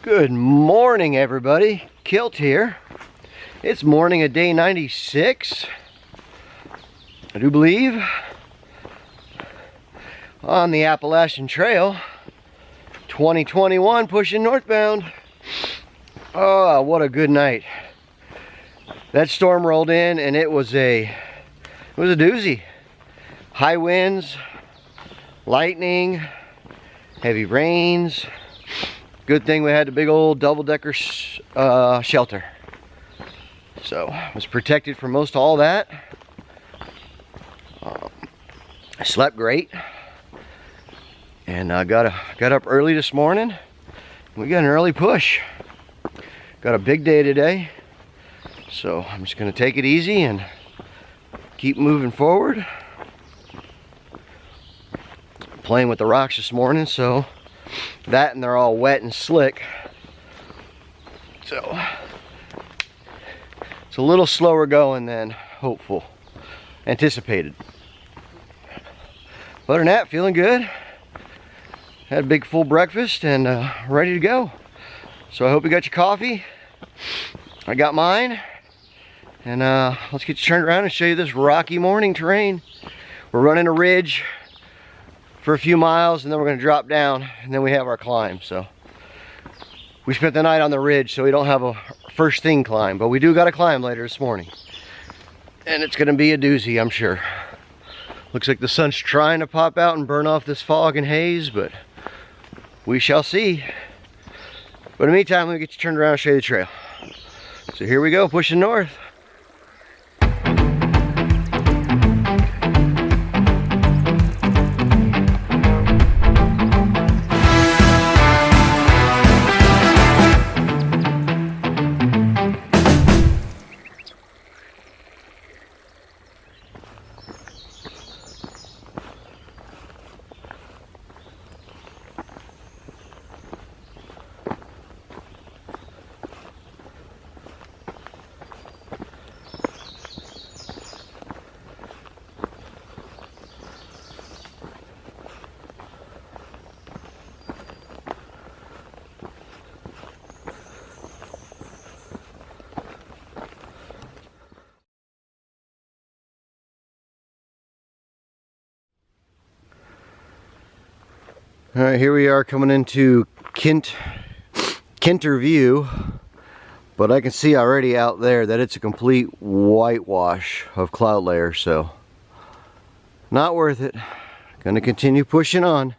Good morning, everybody. Kilt here. It's morning of day 96, I do believe, on the Appalachian Trail, 2021, pushing northbound. Oh, what a good night. That storm rolled in and it was a doozy. High winds, lightning, heavy rains. Good thing we had the big old double-decker shelter. So I was protected from most all that. I slept great. And I got up early this morning. We got an early push. Got a big day today. So I'm just gonna take it easy and keep moving forward. Playing with the rocks this morning, so that and they're all wet and slick. So it's a little slower going than anticipated. Other than that, feeling good. Had a big full breakfast and ready to go. So I hope you got your coffee. I got mine. And let's get you turned around and show you this rocky morning terrain. We're running a ridge for a few miles and then we're going to drop down and then we have our climb. So we spent the night on the ridge, so we don't have a first thing climb, but we do got a climb later this morning. And it's going to be a doozy, I'm sure. Looks like the sun's trying to pop out and burn off this fog and haze, but we shall see. But in the meantime, let me get you turned around and show you the trail. So here we go, pushing north. All right, here we are coming into Kinter View, but I can see already out there that it's a complete whitewash of cloud layer, so not worth it. Gonna continue pushing on.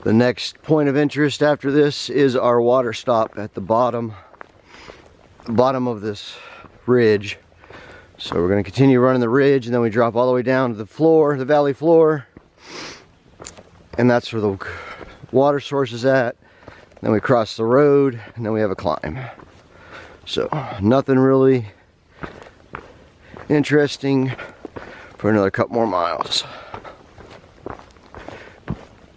The next point of interest after this is our water stop at the bottom of this ridge. So we're going to continue running the ridge and then we drop all the way down to the floor, the valley floor. And that's where the water source is at. Then we cross the road and then we have a climb. So nothing really interesting for another couple more miles.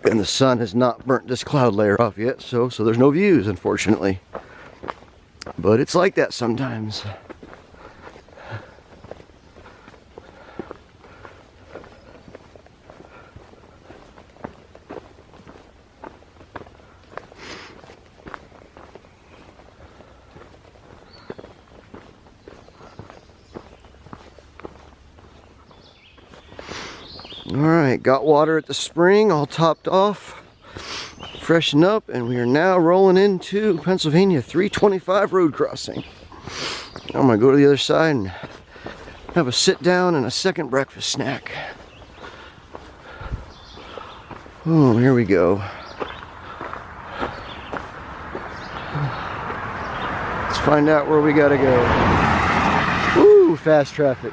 And the sun has not burnt this cloud layer off yet, so there's no views, unfortunately. But it's like that sometimes. Alright, got water at the spring, all topped off, freshened up, and we are now rolling into Pennsylvania 325 road crossing. I'm going to go to the other side and have a sit down and a second breakfast snack. Oh, here we go. Let's find out where we got to go. Woo, fast traffic.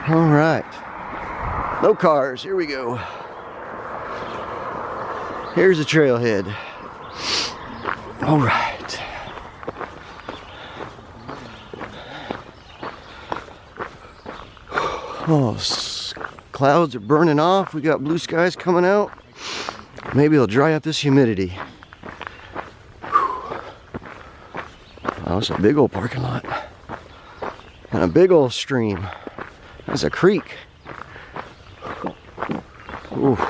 All right, no cars, here we go. Here's the trailhead. All right. Oh, clouds are burning off. We got blue skies coming out. Maybe it'll dry up this humidity. Oh, it's a big old parking lot. And a big old stream. There's a creek. Oof.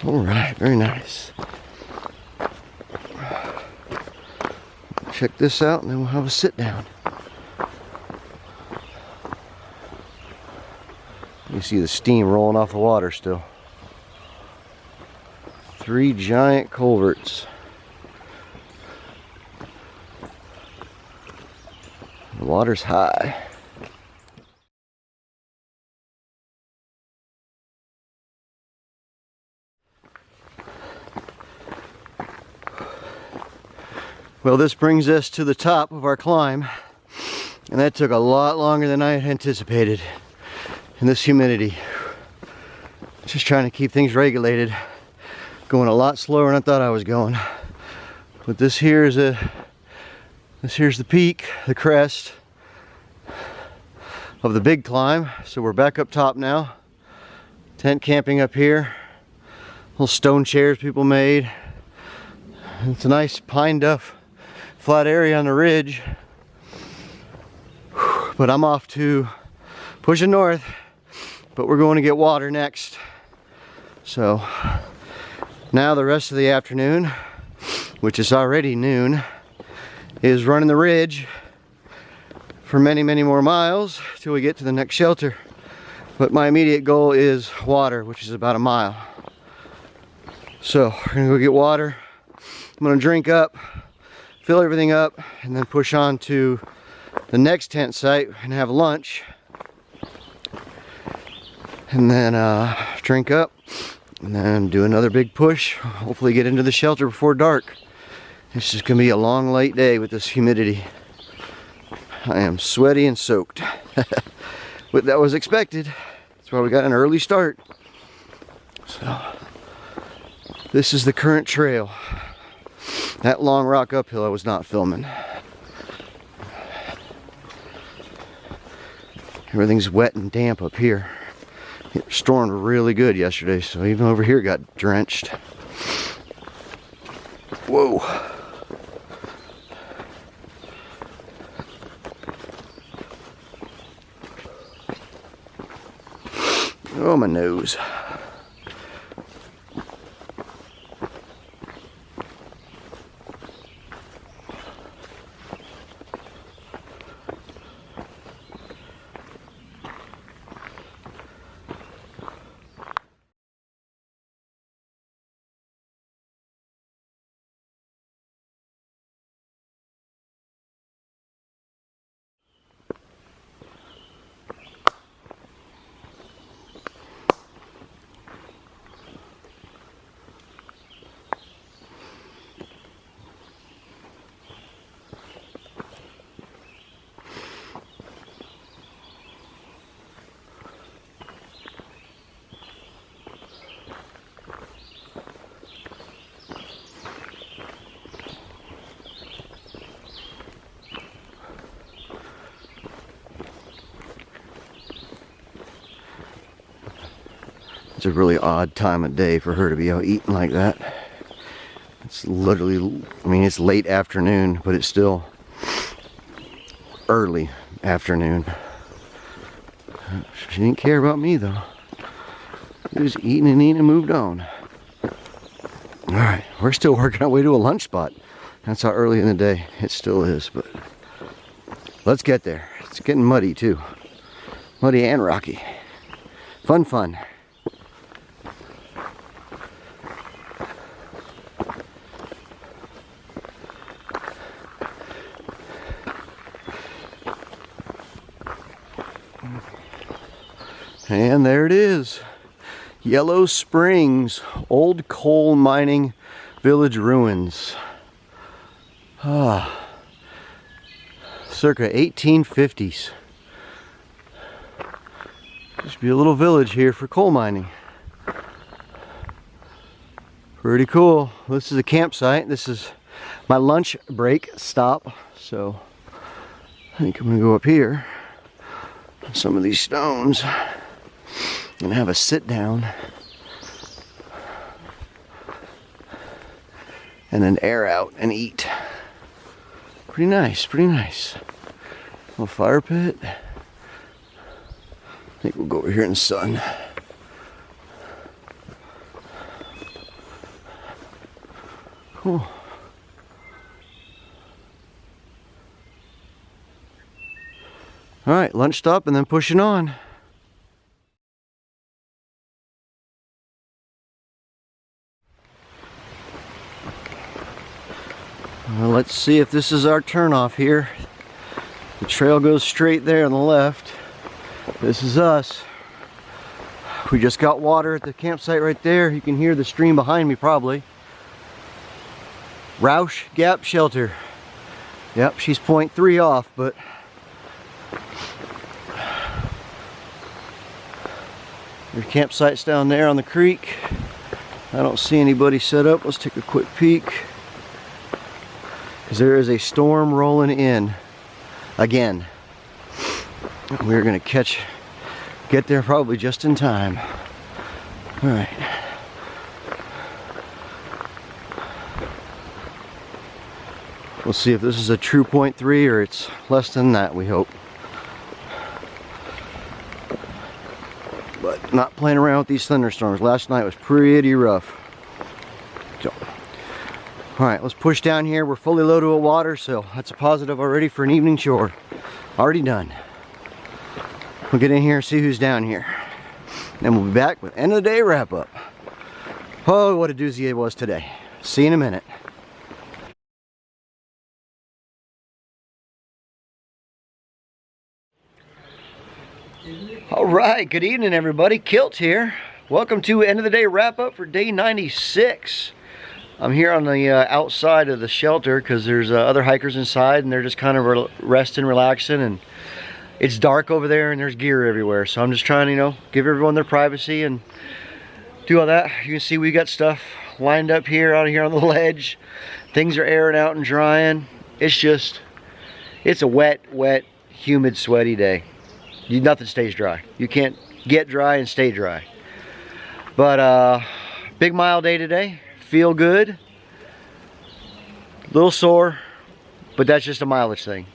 All right, very nice. Check this out and then we'll have a sit down. You see the steam rolling off the water still. 3 giant culverts. The water's high. Well, this brings us to the top of our climb, and that took a lot longer than I had anticipated in this humidity. Just trying to keep things regulated, going a lot slower than I thought I was going. But this here's the peak, the crest of the big climb. So we're back up top now. Tent camping up here. Little stone chairs people made. It's a nice pine duff flat area on the ridge. But I'm off to pushing north, but we're going to get water next. So now the rest of the afternoon, which is already noon, is running the ridge for many, many more miles till we get to the next shelter. But my immediate goal is water, which is about a mile. So we're gonna go get water. I'm gonna drink up, fill everything up, and then push on to the next tent site and have lunch. And then drink up, and then do another big push. Hopefully get into the shelter before dark. It's just gonna be a long, late day with this humidity. I am sweaty and soaked. But that was expected. That's why we got an early start. So, this is the current trail. That long rock uphill I was not filming. Everything's wet and damp up here. It stormed really good yesterday, so even over here got drenched. Whoa. Oh, my nose. It's a really odd time of day for her to be out eating like that. It's literally, I mean, it's late afternoon, but it's still early afternoon. She didn't care about me though. She was eating and eating and moved on. Alright, we're still working our way to a lunch spot. That's how early in the day it still is, but let's get there. It's getting muddy too. Muddy and rocky. Fun, fun. And there it is, Yellow Springs, old coal mining village ruins. Circa 1850s. Used to be a little village here for coal mining. Pretty cool. This is a campsite. This is my lunch break stop. So I think I'm gonna go up here on some of these stones and have a sit down and then air out and eat. Pretty nice, pretty nice. Little fire pit. I think we'll go over here in the sun. Cool. All right, lunch stop and then pushing on. Well, let's see if this is our turnoff here. The trail goes straight there on the left. This is us. We just got water at the campsite right there. You can hear the stream behind me probably. Rausch Gap Shelter. Yep, she's 0.3 off, but your campsite's down there on the creek. I don't see anybody set up. Let's take a quick peek. Because there is a storm rolling in again. We're gonna get there probably just in time. All right. We'll see if this is a true 0.3 or it's less than that, we hope. But not playing around with these thunderstorms. Last night was pretty rough. So, all right, let's push down here. We're fully loaded with water, so that's a positive already for an evening chore. Already done. We'll get in here and see who's down here. Then we'll be back with end of the day wrap up. Oh, what a doozy it was today. See you in a minute. All right, good evening everybody. Kilt here. Welcome to end of the day wrap up for day 96. I'm here on the outside of the shelter because there's other hikers inside and they're just kind of resting, relaxing, and it's dark over there and there's gear everywhere. So I'm just trying to, you know, give everyone their privacy and do all that. You can see we got stuff lined up here, out here on the ledge. Things are airing out and drying. It's a wet, humid, sweaty day. Nothing stays dry. You can't get dry and stay dry. But big mile day today. Feel good. Little sore, but that's just a mileage thing.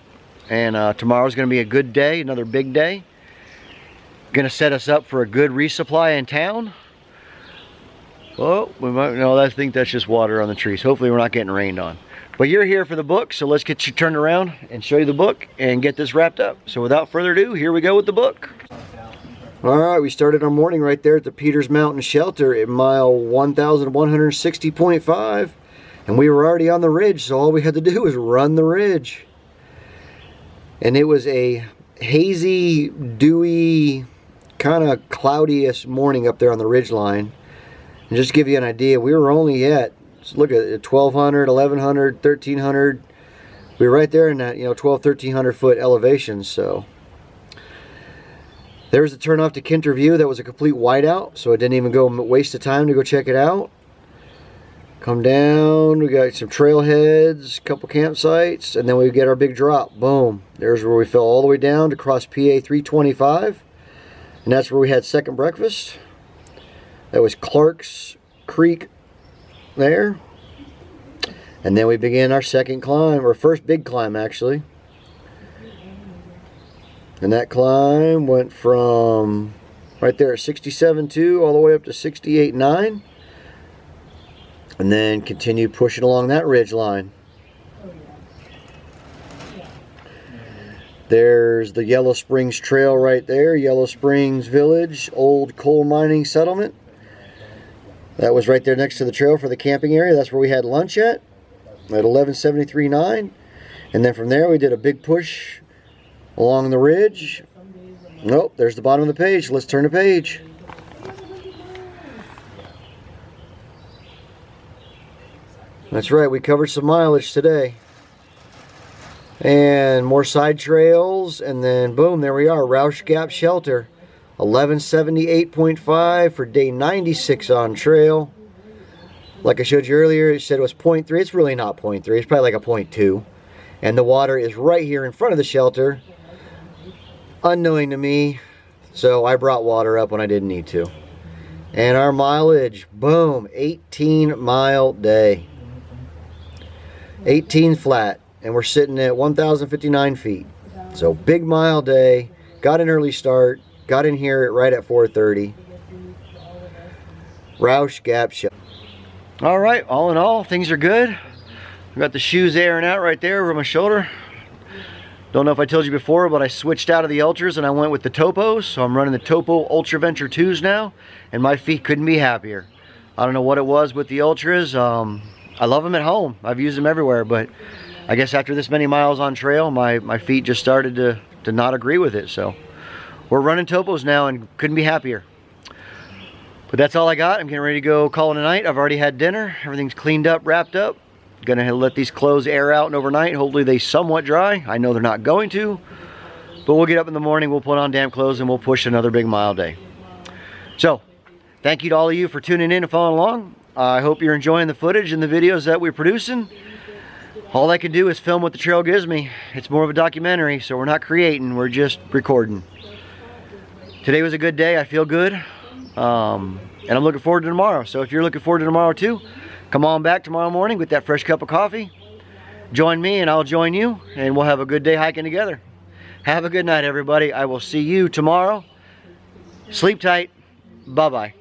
And tomorrow's going to be a good day, another big day. Going to set us up for a good resupply in town. Oh, we might, no, I think that's just water on the trees. Hopefully we're not getting rained on. But you're here for the book, so let's get you turned around and show you the book and get this wrapped up. So without further ado, here we go with the book. All right, we started our morning right there at the Peters Mountain Shelter at mile 1160.5. And we were already on the ridge, so all we had to do was run the ridge. And it was a hazy, dewy, kind of cloudiest morning up there on the ridge line. And just to give you an idea, we were only at, look at it, 1,200, 1,100, 1,300. We were right there in that, 1,200, 1,300 foot elevation. So there's the turn off to Kinter View. That was a complete whiteout, so it didn't even go waste of time to go check it out. Come down, we got some trailheads, a couple campsites, and then we get our big drop. Boom. There's where we fell all the way down to cross PA 325. And that's where we had second breakfast. That was Clark's Creek there. And then we began our second climb, or first big climb actually. And that climb went from right there at 67.2 all the way up to 68.9. And then continue pushing along that ridge line. There's the Yellow Springs Trail right there, Yellow Springs Village, old coal mining settlement. That was right there next to the trail for the camping area. That's where we had lunch at 1173.9. And then from there we did a big push along the ridge. Nope, there's the bottom of the page. Let's turn the page. That's right, we covered some mileage today. And more side trails, and then boom, there we are, Rausch Gap Shelter. 1178.5 for day 96 on trail. Like I showed you earlier, it said it was 0.3. It's really not 0.3, it's probably like a 0.2. And the water is right here in front of the shelter. Unknowing to me, so I brought water up when I didn't need to. And our mileage, boom, 18 mile day. 18 flat. and we're sitting at 1,059 feet. So big mile day. Got an early start. Got in here right at 4:30. Rausch gap shot. All right, all in all, things are good. I got the shoes airing out right there over my shoulder. Don't know if I told you before, but I switched out of the Ultras and I went with the Topos. So I'm running the Topo Ultra Venture 2s now, and my feet couldn't be happier. I don't know what it was with the Ultras. I love them at home. I've used them everywhere, but I guess after this many miles on trail, my feet just started to not agree with it. So we're running Topos now and couldn't be happier. But that's all I got. I'm getting ready to go call it a night. I've already had dinner. Everything's cleaned up, wrapped up. Gonna let these clothes air out and overnight. Hopefully they somewhat dry. I know they're not going to, but we'll get up in the morning, we'll put on damp clothes, and we'll push another big mile day. So thank you to all of you for tuning in and following along. I hope you're enjoying the footage and the videos that we're producing. All I can do is film what the trail gives me. It's more of a documentary, so we're not creating, we're just recording. Today was a good day. I feel good, and I'm looking forward to tomorrow. So if you're looking forward to tomorrow too, come on back tomorrow morning with that fresh cup of coffee. Join me and I'll join you, and we'll have a good day hiking together. Have a good night, everybody. I will see you tomorrow. Sleep tight. Bye-bye.